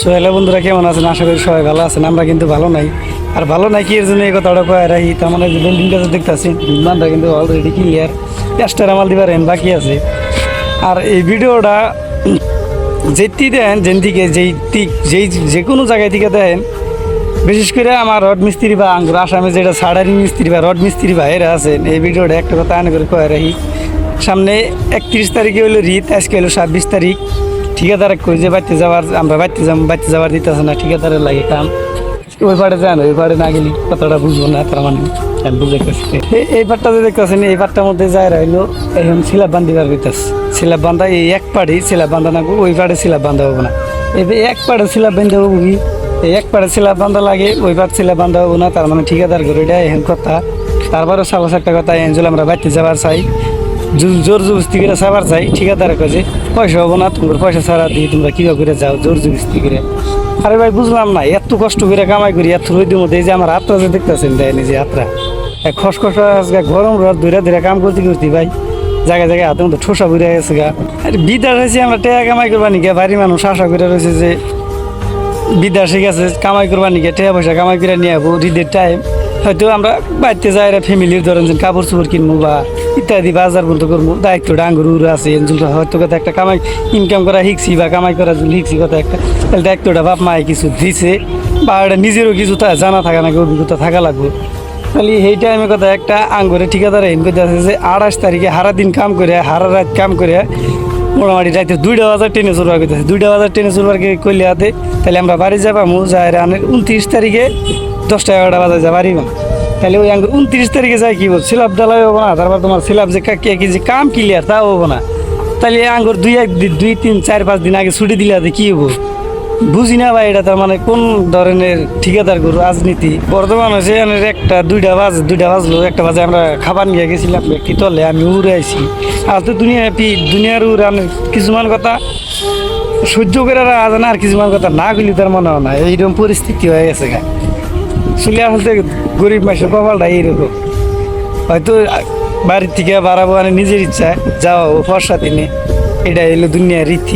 সোহেলা বন্ধুরা কেমন আছেন? আশা করি সবাই ভালো আছেন। আমরা কিন্তু ভালো নাই। আর ভালো নাই কি এর জন্য এই কথাটা কয়ে রাখি, তার মানে যে বিল্ডিংটা দেখতেছি বিমানটা কিন্তু অলরেডি ক্লিয়ার, টেস্টার আমাল দিবার বাকি আছে। আর এই ভিডিওটা যেটি দেন যেন দিকে যেই যে কোনো জায়গায় থেকে দেন, বিশেষ করে আমার রড মিস্ত্রি বা আঙ্গুর আসামে যেটা সাড়ারি মিস্ত্রি বা রড মিস্ত্রি ভাইয়েরা আছেন, এই ভিডিওটা একটা কথা আনে করে কয়ে রাখি। সামনে 31 তারিখে হলো রীত, আজকে হলো 26 তারিখ। ঠিকাদার কই যে বাড়তে যাওয়ার, আমরা বাড়তে যাওয়ার দিতেছে না, ঠিকাদারের লাগে কাম। ওই পাড়ে যায় না, ওই পাড়ে না গেলে কথাটা বুঝবো না, তার মানে আমি বুঝে গেছি। এই পাটটা যে দেখতেছেন, এই পাটটার মধ্যে যায় রইলো এখন সিলাপ বান্ধিবার হইতেছে। সিলাপ বান্ধা এই এক পাড়ি সিলাপ বান্ধা না, ওই পাড়ে সিলাপ বান্ধা হবো না। এই এক পাড়ে সিলাপ বান্ধা হবো কি, এই এক পাড়ে সিলাপ বান্ধা লাগে, ওই পাড় সিলাপ বান্ধা হবো না, তার মানে ঠিকাদার করে এটা এখন কথা। তারপরে সাবাস একটা কথা, এনজল আমরা বাড়তে যাবার চাই, জোর জবস্তি করে সাবার চাই। ঠিকাদারের কাছে পয়সা হবো না, তোমার পয়সা ছাড়া দিয়ে তোমরা কীভাবে করে যাও জোর জবস্তি করে। আরে ভাই বুঝলাম না, এত কষ্ট করে কামাই করি, এত রোদের মধ্যে এই যে আমার হাতটা যে দেখতেছেন দেয়নি যে হাতটা খসখস গরম রোদ ধরে ধরে কাম করতে করতে ভাই জায়গায় জায়গায় হাতের মধ্যে ঠোসা ঘুরে গেছে গা। আর বিদ্যার হয়েছে আমরা টেয়া কামাই করবা নিকে, বাড়ির মানুষ আশা করে রয়েছে যে বিদ্যা শিখে গেছে কামাই করবা নিকে, টেয়া পয়সা কামাই করে নিয়ে যাবো ঈদের টাইম। হয়তো আমরা বাড়িতে যাই ফ্যামিলির ধরেন যে কাপড় চোপড় কিনবো বা ইত্যাদি বাজার বলতে করবো, দায়িত্ব ডাঙ্গুর উড়ে আছে হয়তো কথা একটা কামাই ইনকাম করা শিখছি বা কামাই করা শিখছি কথা একটা, তাহলে দায়িত্বটা বাপ মায় কিছু দিছে বা এটা নিজেরও কিছু জানা থাকা নাকি অভিজ্ঞতা থাকা লাগবে। তাহলে এই টাইমে কথা একটা আঙ্গুরে ঠিকাদার এন করতে আছে যে 28 তারিখে হারা দিন কাম করে হারা রাত কাম করে মোটামুটি রাতে 2টা বাজার ট্রেনে চলবার করতেছে। 2টা বাজার ট্রেনে চলবার করলে হাতে তাহলে আমরা বাড়ি যাবো যায় রানের 29 তারিখে 10টা 11টা বাজার যা বাড়ি না। তাহলে ওই আঙ্গুর 29 তারিখে যায় কি বল সিলাপ ডালাই হবো না, তারপর তোমার সিলাপ যে যে কাম ক্লিয়ার তা হবো না। তাহলে আঙ্গুর 2 3 4 5 দিন আগে ছুটি দিলে হাতে কী হবো বুঝি না ভাই। এটা তার মানে কোন ধরনের ঠিকাদার গরু রাজনীতি বর্তমান হয়েছে। একটা 2টা বাজলো, 1টা বাজে আমরা খাবার নিয়ে গেছিলাম ব্যক্তি তলে, আমি উড়ে আইছি। আর তো দুনিয়ার উড়ানের কিছুমান কথা সহ্য করে আজ না, আর কিছুমান কথা না গেলি তার মনে হয় না। এইরকম পরিস্থিতি হয়ে গেছে গা। চলে আসলে গরিব মানুষের কপালটা এইরকম। হয়তো বাড়ির থেকে বাড়াবো নিজের ইচ্ছায় যাওয়া ফর্সা দিনে, এটা এলো দুনিয়ার রীতি।